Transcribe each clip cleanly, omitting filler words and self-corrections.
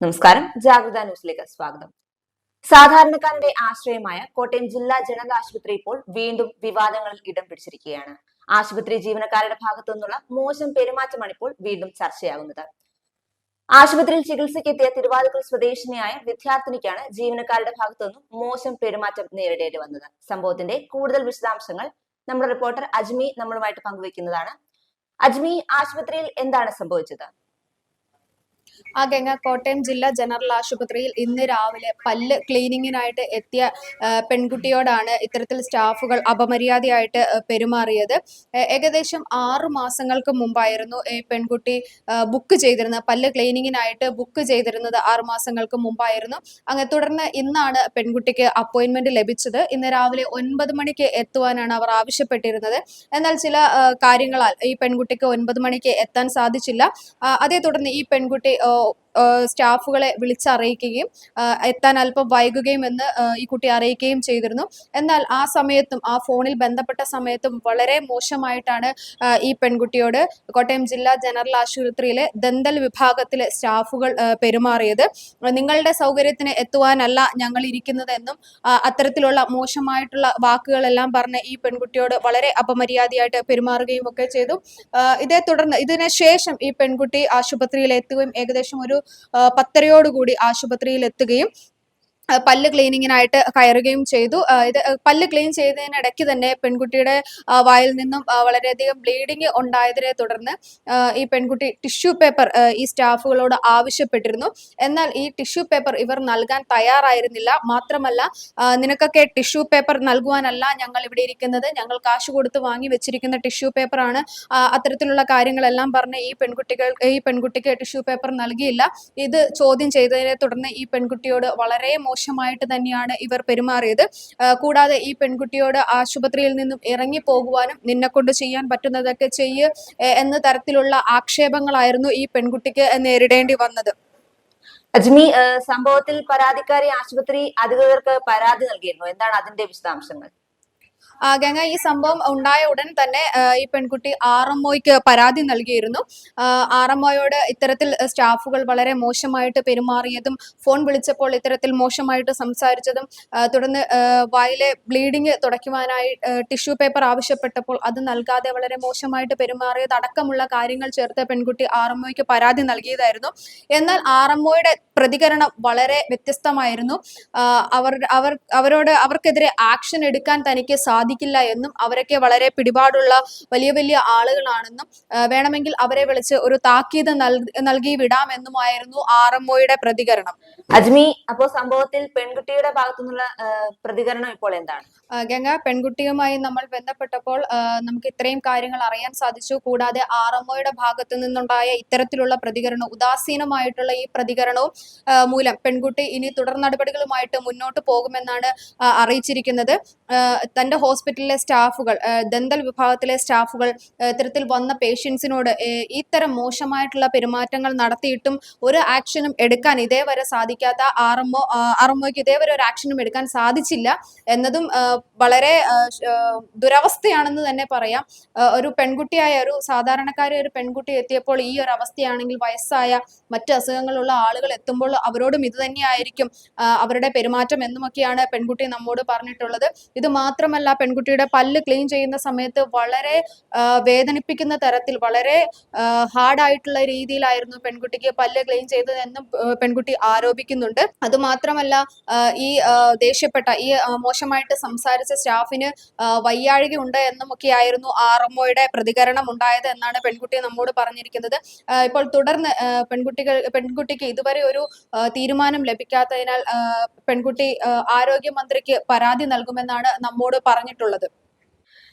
നമസ്കാരം. ജാഗ്രത ന്യൂസിലേക്ക് സ്വാഗതം. സാധാരണക്കാരുടെ ആശ്രയമായ കോട്ടയം ജില്ലാ ജനറൽ ആശുപത്രി ഇപ്പോൾ വീണ്ടും വിവാദങ്ങളിൽ ഇടം പിടിച്ചിരിക്കുകയാണ്. ആശുപത്രി ജീവനക്കാരുടെ ഭാഗത്തു നിന്നുള്ള മോശം പെരുമാറ്റമാണ് ഇപ്പോൾ വീണ്ടും ചർച്ചയാകുന്നത്. ആശുപത്രിയിൽ ചികിത്സയ്ക്കെത്തിയ തിരുവാതിക്കൽ സ്വദേശിനിയായ വിദ്യാർത്ഥിനിക്കാണ് ജീവനക്കാരുടെ ഭാഗത്തു നിന്നും മോശം പെരുമാറ്റം നേരിടേണ്ടി വന്നത്. സംഭവത്തിന്റെ കൂടുതൽ വിശദാംശങ്ങൾ നമ്മുടെ റിപ്പോർട്ടർ അജ്മി നമ്മളുമായിട്ട് പങ്കുവെക്കുന്നതാണ്. അജ്മി, ആശുപത്രിയിൽ എന്താണ് സംഭവിച്ചത്? ഗംഗ കോട്ടയം ജില്ലാ ജനറൽ ആശുപത്രിയിൽ ഇന്ന് രാവിലെ പല്ല് ക്ലീനിങ്ങിനായിട്ട് എത്തിയ പെൺകുട്ടിയോടാണ് ഇത്തരത്തിൽ സ്റ്റാഫുകൾ അപമര്യാദയായിട്ട് പെരുമാറിയത്. ഏകദേശം 6 മാസങ്ങൾക്ക് മുമ്പായിരുന്നു ഈ പെൺകുട്ടി ബുക്ക് ചെയ്തിരുന്നത്. പല്ല് ക്ലീനിങ്ങിനായിട്ട് ബുക്ക് ചെയ്തിരുന്നത് 6 മാസങ്ങൾക്ക് മുമ്പായിരുന്നു. തുടർന്ന് ഇന്നാണ് പെൺകുട്ടിക്ക് അപ്പോയിന്റ്മെന്റ് ലഭിച്ചത്. ഇന്ന് രാവിലെ 9 മണിക്ക് എത്തുവാനാണ് അവർ ആവശ്യപ്പെട്ടിരുന്നത്. എന്നാൽ ചില കാര്യങ്ങളാൽ ഈ പെൺകുട്ടിക്ക് 9 മണിക്ക് എത്താൻ സാധിച്ചില്ല. അതേ തുടർന്ന് ഈ പെൺകുട്ടി സ്റ്റാഫുകളെ വിളിച്ചറിയിക്കുകയും എത്താൻ അല്പം വൈകുകയും എന്ന് ഈ കുട്ടി അറിയിക്കുകയും ചെയ്തിരുന്നു. എന്നാൽ ആ സമയത്തും ആ ഫോണിൽ ബന്ധപ്പെട്ട സമയത്തും വളരെ മോശമായിട്ടാണ് ഈ പെൺകുട്ടിയോട് കോട്ടയം ജില്ലാ ജനറൽ ആശുപത്രിയിലെ ദന്തൽ വിഭാഗത്തിലെ സ്റ്റാഫുകൾ പെരുമാറിയത്. നിങ്ങളുടെ സൗകര്യത്തിന് എത്തുവാനല്ല ഞങ്ങൾ ഇരിക്കുന്നതെന്നും അത്തരത്തിലുള്ള മോശമായിട്ടുള്ള വാക്കുകളെല്ലാം പറഞ്ഞ് ഈ പെൺകുട്ടിയോട് വളരെ അപമര്യാദയായിട്ട് പെരുമാറുകയും ഒക്കെ ചെയ്തു. ഇതേ തുടർന്ന് ഇതിന് ശേഷം ഈ പെൺകുട്ടി ആശുപത്രിയിൽ എത്തുകയും ഏകദേശം ഒരു 10:30 ആശുപത്രിയിൽ എത്തുകയും പല്ല് ക്ലീനിങ്ങിനായിട്ട് കയറുകയും ചെയ്തു. ഇത് പല്ല് ക്ലീൻ ചെയ്തതിനിടയ്ക്ക് തന്നെ പെൺകുട്ടിയുടെ വായിൽ നിന്നും വളരെയധികം ബ്ലീഡിങ് ഉണ്ടായതിനെ തുടർന്ന് ഈ പെൺകുട്ടി ടിഷ്യൂ പേപ്പർ ഈ സ്റ്റാഫുകളോട് ആവശ്യപ്പെട്ടിരുന്നു. എന്നാൽ ഈ ടിഷ്യൂ പേപ്പർ ഇവർ നൽകാൻ തയ്യാറായിരുന്നില്ല. മാത്രമല്ല, നിനക്കൊക്കെ ടിഷ്യൂ പേപ്പർ നൽകുവാനല്ല ഞങ്ങൾ ഇവിടെ ഇരിക്കുന്നത്, ഞങ്ങൾ കാശ് കൊടുത്ത് വാങ്ങി വെച്ചിരിക്കുന്ന ടിഷ്യൂ പേപ്പർ ആണ്. അത്തരത്തിലുള്ള കാര്യങ്ങളെല്ലാം പറഞ്ഞ് ഈ പെൺകുട്ടിക്ക് ടിഷ്യൂ പേപ്പർ നൽകിയില്ല. ഇത് ചോദ്യം ചെയ്തതിനെ തുടർന്ന് ഈ പെൺകുട്ടിയോട് വളരെ മോശമായിട്ട് തന്നെയാണ് ഇവർ പെരുമാറിയത്. കൂടാതെ ഈ പെൺകുട്ടിയോട് ആശുപത്രിയിൽ നിന്നും ഇറങ്ങി പോകുവാനും നിന്നെക്കൊണ്ട് ചെയ്യാൻ പറ്റുന്നതൊക്കെ ചെയ്യ് എന്ന തരത്തിലുള്ള ആക്ഷേപങ്ങളായിരുന്നു ഈ പെൺകുട്ടിക്ക് നേരിടേണ്ടി വന്നത്. അജ്മി, സംഭവത്തിൽ പരാതിക്കാരി ആശുപത്രി അധികൃതർക്ക് പരാതി നൽകിയിരുന്നു. എന്താണ് അതിന്റെ വിശദാംശങ്ങൾ? ഗംഗ, ഈ സംഭവം ഉണ്ടായ ഉടൻ തന്നെ ഈ പെൺകുട്ടി RMOയ്ക്ക് പരാതി നൽകിയിരുന്നു. RMOയോട് ഇത്തരത്തിൽ സ്റ്റാഫുകൾ വളരെ മോശമായിട്ട് പെരുമാറിയതും ഫോൺ വിളിച്ചപ്പോൾ ഇത്തരത്തിൽ മോശമായിട്ട് സംസാരിച്ചതും തുടർന്ന് വായിലെ ബ്ലീഡിങ് തുടയ്ക്കുവാനായി ടിഷ്യൂ പേപ്പർ ആവശ്യപ്പെട്ടപ്പോൾ അത് നൽകാതെ വളരെ മോശമായിട്ട് പെരുമാറിയത് അടക്കമുള്ള കാര്യങ്ങൾ ചേർത്ത് പെൺകുട്ടി RMOയ്ക്ക് പരാതി നൽകിയതായിരുന്നു. എന്നാൽ RMOയുടെ പ്രതികരണം വളരെ വ്യത്യസ്തമായിരുന്നു. അവർക്കെതിരെ ആക്ഷൻ എടുക്കാൻ തനിക്ക് സാധിക്കില്ല എന്നും അവരൊക്കെ വളരെ പിടിപാടുള്ള വലിയ വലിയ ആളുകളാണെന്നും വേണമെങ്കിൽ അവരെ വിളിച്ച് ഒരു താക്കീത് നൽകി വിടാമെന്നുമായിരുന്നു RMOയുടെ പ്രതികരണം. അജ്മി, അപ്പോ സംഭവത്തിൽ പെൺകുട്ടിയുടെ ഭാഗത്തുനിന്നുള്ള പ്രതികരണം ഇപ്പോൾ എന്താണ്? ഗംഗ, പെൺകുട്ടിയുമായി നമ്മൾ ബന്ധപ്പെട്ടപ്പോൾ നമുക്ക് ഇത്രയും കാര്യങ്ങൾ അറിയാൻ സാധിച്ചു. കൂടാതെ RMOയുടെ ഭാഗത്തു നിന്നുണ്ടായ ഇത്തരത്തിലുള്ള പ്രതികരണം, ഉദാസീനമായിട്ടുള്ള ഈ പ്രതികരണവും മൂലം പെൺകുട്ടി ഇനി തുടർ നടപടികളുമായിട്ട് മുന്നോട്ട് പോകുമെന്നാണ് അറിയിച്ചിരിക്കുന്നത്. തന്റെ ഹോസ്പിറ്റലിലെ സ്റ്റാഫുകൾ, ദന്തൽ വിഭാഗത്തിലെ സ്റ്റാഫുകൾ ഇത്തരത്തിൽ വന്ന പേഷ്യൻസിനോട് ഇത്തരം മോശമായിട്ടുള്ള പെരുമാറ്റങ്ങൾ നടത്തിയിട്ടും ഒരു ആക്ഷനും എടുക്കാൻ ഇതേവരെ സാധിക്കാത്ത RMOയ്ക്ക് ഇതേവരെ ഒരു ആക്ഷനും എടുക്കാൻ സാധിച്ചില്ല എന്നതും വളരെ ദുരവസ്ഥയാണെന്ന് തന്നെ പറയാം. ഒരു പെൺകുട്ടിയായ ഒരു സാധാരണക്കാരായ ഒരു പെൺകുട്ടി എത്തിയപ്പോൾ ഈ ഒരു അവസ്ഥയാണെങ്കിൽ വയസ്സായ മറ്റ് അസുഖങ്ങളുള്ള ആളുകൾ എത്തുമ്പോൾ അവരോടും ഇത് തന്നെയായിരിക്കും അവരുടെ പെരുമാറ്റം എന്നുമൊക്കെയാണ് പെൺകുട്ടി നമ്മോട് പറഞ്ഞിട്ടുള്ളത്. ഇത് മാത്രമല്ല, പെൺകുട്ടിയുടെ പല്ല് ക്ലീൻ ചെയ്യുന്ന സമയത്ത് വളരെ വേദനിപ്പിക്കുന്ന തരത്തിൽ വളരെ ഹാർഡായിട്ടുള്ള രീതിയിലായിരുന്നു പെൺകുട്ടിക്ക് പല്ല് ക്ലീൻ ചെയ്തതെന്നും പെൺകുട്ടി ആരോപിക്കുന്നുണ്ട്. അതുമാത്രമല്ല, ഈ ദേഷ്യപ്പെട്ട ഈ മോശമായിട്ട് സംസാരിച്ച സ്റ്റാഫിന് വയ്യാഴിക ഉണ്ട് എന്നുമൊക്കെയായിരുന്നു RMOയുടെ പ്രതികരണം ഉണ്ടായത് എന്നാണ് പെൺകുട്ടി നമ്മോട് പറഞ്ഞിരിക്കുന്നത്. ഇപ്പോൾ തുടർന്ന് പെൺകുട്ടിക്ക് ഇതുവരെ ഒരു തീരുമാനം ലഭിക്കാത്തതിനാൽ പെൺകുട്ടി ആരോഗ്യമന്ത്രിക്ക് പരാതി നൽകുമെന്നാണ് നമ്മോട് പറഞ്ഞിട്ടുള്ളത്.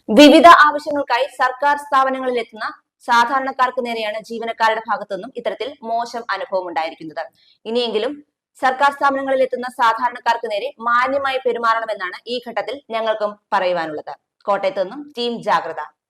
വിവിധ ആവശ്യങ്ങൾക്കായി സർക്കാർ സ്ഥാപനങ്ങളിൽ എത്തുന്ന സാധാരണക്കാർക്ക് നേരെയാണ് ജീവനക്കാരുടെ ഭാഗത്തുനിന്നും ഇത്തരത്തിൽ മോശം അനുഭവം ഉണ്ടായിരിക്കുന്നത്. ഇനിയെങ്കിലും സർക്കാർ സ്ഥാപനങ്ങളിൽ എത്തുന്ന സാധാരണക്കാർക്ക് നേരെ മാന്യമായി പെരുമാറണമെന്നാണ് ഈ ഘട്ടത്തിൽ ഞങ്ങൾക്കും പറയുവാനുള്ളത്. കോട്ടയത്ത് നിന്നും ടീം ജാഗ്രത.